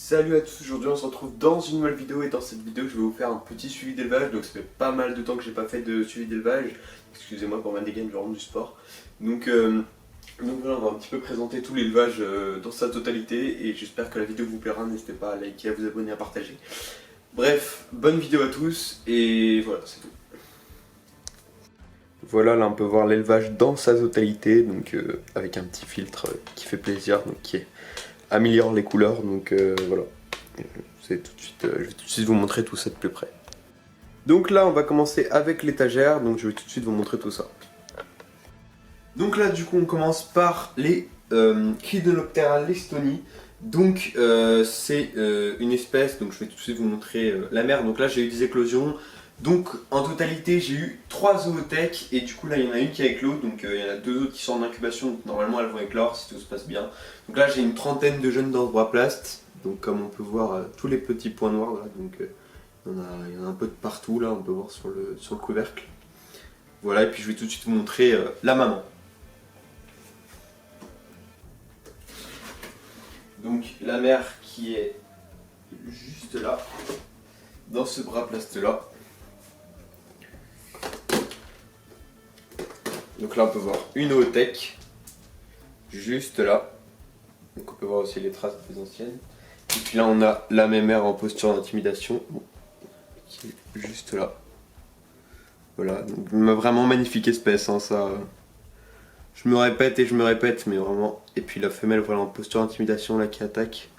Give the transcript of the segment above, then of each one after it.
Salut à tous, aujourd'hui on se retrouve dans une nouvelle vidéo et dans cette vidéo je vais vous faire un petit suivi d'élevage. Donc ça fait pas mal de temps que j'ai pas fait de suivi d'élevage, excusez-moi pour ma dégaine, je rentre du sport. Donc voilà, on va un petit peu présenter tout l'élevage dans sa totalité et j'espère que la vidéo vous plaira, n'hésitez pas à liker, à vous abonner, à partager. Bref, bonne vidéo à tous et voilà, c'est tout. Voilà, là on peut voir l'élevage dans sa totalité, donc avec un petit filtre qui fait plaisir, donc qui améliore les couleurs, donc voilà. Je vais tout de suite vous montrer tout ça de plus près. Donc là on va commencer avec l'étagère, donc je vais tout de suite vous montrer tout ça. Donc là du coup on commence par les Cridoloptera lestoni. Donc c'est une espèce, donc je vais tout de suite vous montrer la mère. Donc là j'ai eu des éclosions. Donc en totalité j'ai eu 3 zoothèques et du coup là il y en a une qui a éclos, donc il y en a 2 autres qui sont en incubation, donc normalement elles vont éclore si tout se passe bien. Donc là j'ai une trentaine de jeunes dendroplast, donc comme on peut voir tous les petits points noirs là, donc il y en a un peu de partout là, on peut voir sur le couvercle. Voilà, et puis je vais tout de suite vous montrer la maman. Donc la mère qui est juste là, dans ce bras plast là. Donc là on peut voir une zoothèque, juste là. Donc on peut voir aussi les traces plus anciennes. Et puis là on a la mémère en posture d'intimidation, qui est juste là. Voilà, donc vraiment magnifique espèce, hein, ça. Je me répète et je me répète, mais vraiment. Et puis la femelle voilà en posture d'intimidation là qui attaque.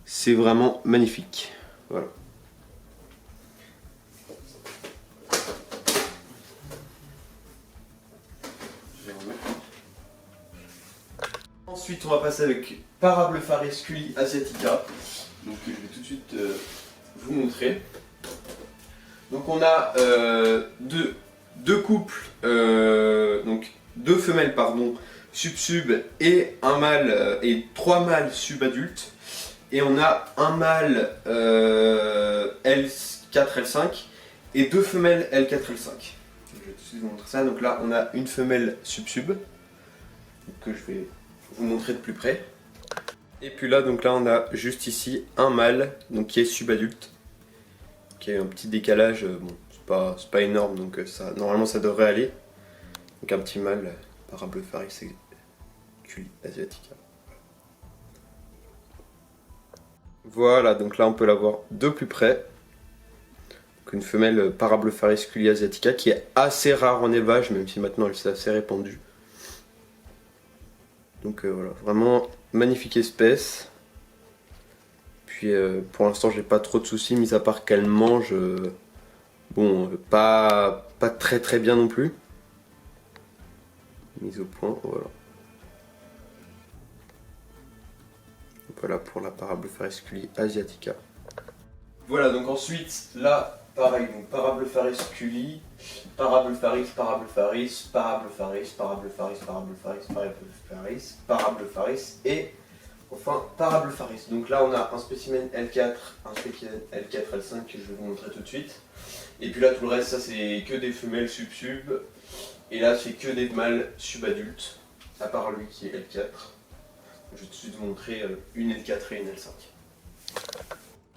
C'est vraiment magnifique. Voilà. Ensuite, on va passer avec Parablepharis culi asiatica. Donc, je vais tout de suite vous montrer. Donc, on a deux couples, donc deux femelles, pardon, sub-sub et un mâle et 3 mâles subadultes. Et on a un mâle L4, L5 et 2 femelles L4, L5. Je vais tout de suite vous montrer ça. Donc là, on a une femelle sub-sub que je vais vous montrer de plus près. Et puis là, donc là on a juste ici un mâle donc qui est subadulte, qui a un petit décalage, bon c'est pas énorme, donc ça normalement ça devrait aller. Donc un petit mâle Parablepharis culi asiatica. Voilà, donc là on peut la voir de plus près. Donc une femelle Parablepharis culi asiatica qui est assez rare en élevage, même si maintenant elle s'est assez répandue. Donc voilà, vraiment magnifique espèce. Puis pour l'instant j'ai pas trop de soucis, mis à part qu'elle mange, bon, pas très bien non plus. Mise au point, voilà. Voilà pour la Parablepharis culi asiatica. Voilà, donc ensuite, là, pareil, donc Parablepharis culi, Parablepharis, Parablepharis, Parablepharis, Parablepharis, Parablepharis, Parablepharis, Parablepharis et enfin Parablepharis. Donc là, on a un spécimen L4, un spécimen L4, L5 que je vais vous montrer tout de suite. Et puis là, tout le reste, ça c'est que des femelles sub-sub. Et là, c'est que des mâles subadultes, à part lui qui est L4. Je vais tout de suite vous montrer une L4 et une L5.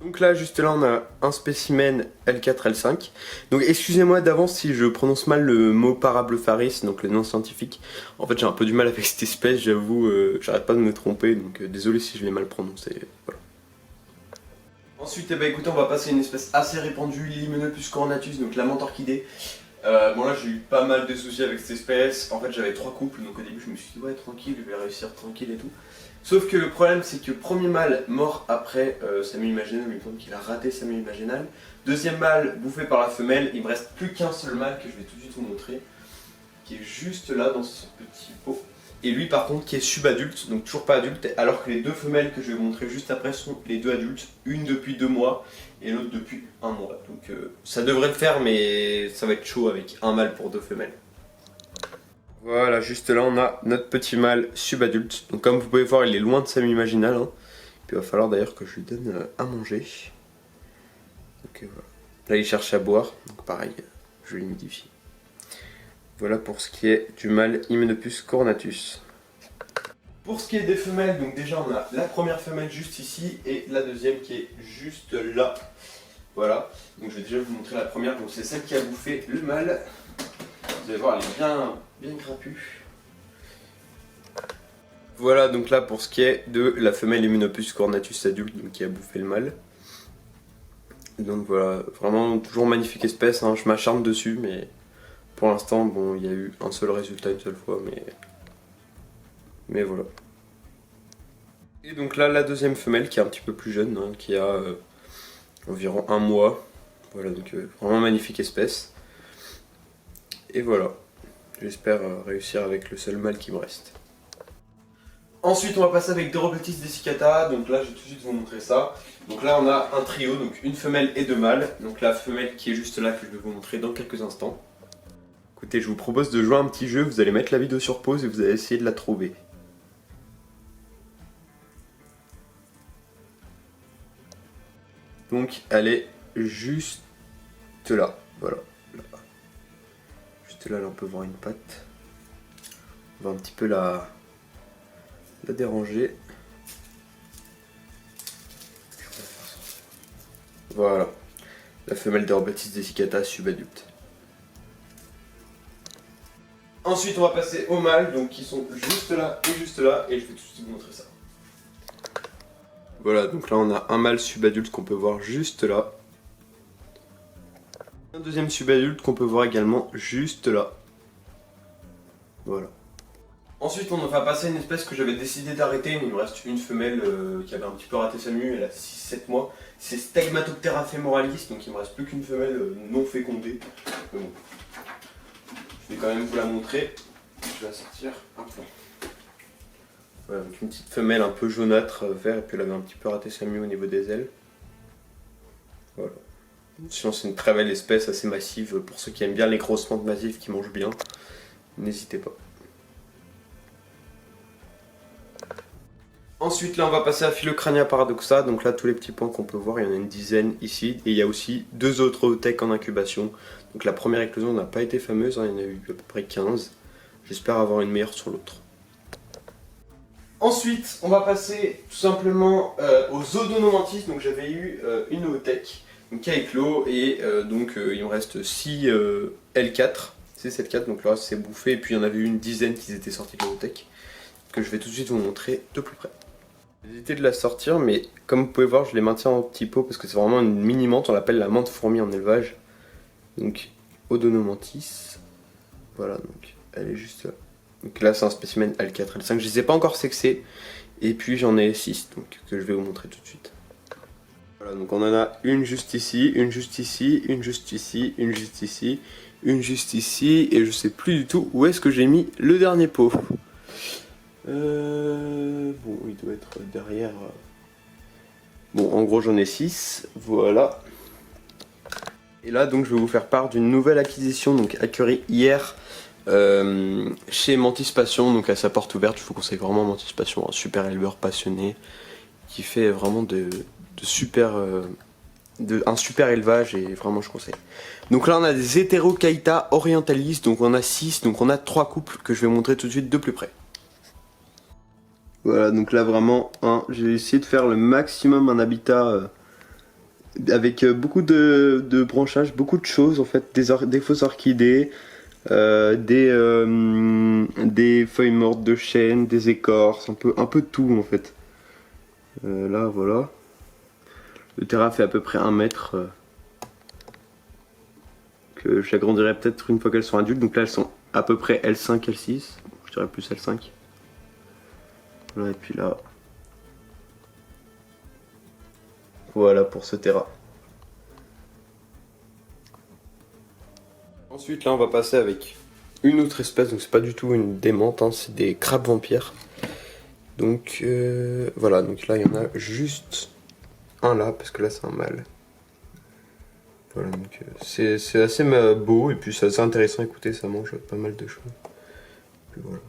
Donc là, juste là, on a un spécimen L4, L5. Donc excusez-moi d'avance si je prononce mal le mot Parablepharis, donc le nom scientifique. En fait, j'ai un peu du mal avec cette espèce, j'avoue, j'arrête pas de me tromper, donc désolé si je l'ai mal prononcé. Voilà. Ensuite, eh ben, écoutez, on va passer à une espèce assez répandue, Limonopus coronatus, donc la menthe orchidée. Bon là j'ai eu pas mal de soucis avec cette espèce, en fait j'avais 3 couples, donc au début je me suis dit ouais tranquille, je vais réussir tranquille et tout. Sauf que le problème c'est que premier mâle mort après sa mue imaginale, il me semble qu'il a raté sa mue imaginale. Deuxième mâle bouffé par la femelle, il me reste plus qu'un seul mâle que je vais tout de suite vous montrer, qui est juste là dans ce petit pot. Et lui par contre qui est subadulte, donc toujours pas adulte, alors que les 2 femelles que je vais vous montrer juste après sont les 2 adultes, une depuis 2 mois et l'autre depuis 1 mois. Donc ça devrait le faire, mais ça va être chaud avec un mâle pour 2 femelles. Voilà, juste là on a notre petit mâle subadulte. Donc comme vous pouvez voir, il est loin de sa mue imaginale, hein. Puis il va falloir d'ailleurs que je lui donne à manger. Donc voilà. Là il cherche à boire, donc pareil, je l'humidifie. Voilà pour ce qui est du mâle Hymenopus coronatus. Pour ce qui est des femelles, donc déjà on a la première femelle juste ici et la deuxième qui est juste là. Voilà, donc je vais déjà vous montrer la première, donc c'est celle qui a bouffé le mâle. Vous allez voir, elle est bien crapue. Voilà, donc là pour ce qui est de la femelle Hymenopus cornatus adulte, donc qui a bouffé le mâle. Donc voilà, vraiment toujours magnifique espèce, hein. Je m'acharne dessus, mais pour l'instant, bon, il y a eu un seul résultat une seule fois, mais voilà. Et donc là, la deuxième femelle qui est un petit peu plus jeune, hein, qui a environ 1 mois. Voilà, donc vraiment magnifique espèce. Et voilà, j'espère réussir avec le seul mâle qui me reste. Ensuite, on va passer avec Doropetis dessicata. Donc là, je vais tout de suite vous montrer ça. Donc là, on a un trio, donc une femelle et 2 mâles. Donc la femelle qui est juste là, que je vais vous montrer dans quelques instants. Écoutez, je vous propose de jouer à un petit jeu. Vous allez mettre la vidéo sur pause et vous allez essayer de la trouver. Donc, elle est juste là. Voilà. Là. Juste là, on peut voir une patte. On va un petit peu la déranger. Voilà, la femelle Doropetis dessicata subadulte. Ensuite on va passer aux mâles, donc qui sont juste là, et je vais tout de suite vous montrer ça. Voilà, donc là on a un mâle subadulte qu'on peut voir juste là. Un deuxième subadulte qu'on peut voir également juste là. Voilà. Ensuite on va passer à une espèce que j'avais décidé d'arrêter, mais il me reste une femelle qui avait un petit peu raté sa mue, elle a 6-7 mois. C'est Stegmatoptera femoralis, donc il me reste plus qu'une femelle non fécondée. Mais bon, je vais quand même vous la montrer. Je vais la sortir. Hop là. Voilà, donc une petite femelle un peu jaunâtre, vert, et puis elle avait un petit peu raté sa mue au niveau des ailes. Voilà. Sinon c'est une très belle espèce, assez massive, pour ceux qui aiment bien les grosses plantes massives qui mangent bien, n'hésitez pas. Ensuite là on va passer à Phylocrania paradoxa, donc là tous les petits points qu'on peut voir, il y en a une dizaine ici, et il y a aussi 2 autres oothèques en incubation. Donc la première éclosion n'a pas été fameuse, hein, il y en a eu à peu près 15, j'espère avoir une meilleure sur l'autre. Ensuite on va passer tout simplement aux Odonomantis, donc j'avais eu une oothèque qui a éclos, et donc il me reste 6 L4, 6 L4, donc le reste c'est bouffé, et puis il y en avait eu une dizaine qui étaient sortis de l'oothèque, que je vais tout de suite vous montrer de plus près. J'ai hésité de la sortir, mais comme vous pouvez voir, je les maintiens en petit pot parce que c'est vraiment une mini menthe, on l'appelle la menthe fourmi en élevage. Donc, Odonomantis. Voilà, donc elle est juste là. Donc là, c'est un spécimen L4, L5. Je ne sais pas encore sexer. Et puis j'en ai 6, donc que je vais vous montrer tout de suite. Voilà, donc on en a une juste ici, une juste ici, une juste ici, une juste ici, une juste ici, et je sais plus du tout où est-ce que j'ai mis le dernier pot. Bon, il doit être derrière. Bon, en gros, j'en ai 6. Voilà. Et là, donc, je vais vous faire part d'une nouvelle acquisition, donc acquérie hier chez Mantis Passion, donc à sa porte ouverte. Je vous conseille vraiment Mantis Passion, un super éleveur passionné qui fait vraiment un super élevage, et vraiment je conseille. Donc là, on a des Heterochaeta orientalis, donc on a 6, donc on a 3 couples que je vais montrer tout de suite de plus près. Voilà, donc là vraiment, hein, j'ai essayé de faire le maximum un habitat avec beaucoup de branchages, beaucoup de choses en fait, des fausses orchidées, des feuilles mortes de chêne, des écorces, un peu de tout en fait. Là voilà, le terrain fait à peu près 1 mètre, que j'agrandirai peut-être une fois qu'elles sont adultes, donc là elles sont à peu près L5, L6, je dirais plus L5. Voilà, et puis là, voilà pour ce terrain. Ensuite là on va passer avec une autre espèce, donc c'est pas du tout une démente, hein, c'est des crabes vampires. Donc voilà, donc là il y en a juste un là, parce que là c'est un mâle. Voilà, donc c'est assez beau, et puis c'est assez intéressant, écoutez, ça mange pas mal de choses. Puis voilà.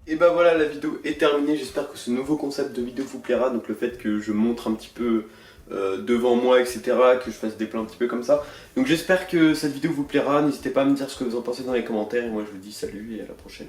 Et bah voilà, la vidéo est terminée, j'espère que ce nouveau concept de vidéo vous plaira, donc le fait que je montre un petit peu devant moi, etc. Que je fasse des plans un petit peu comme ça. Donc j'espère que cette vidéo vous plaira. N'hésitez pas à me dire ce que vous en pensez dans les commentaires. Et moi je vous dis salut et à la prochaine.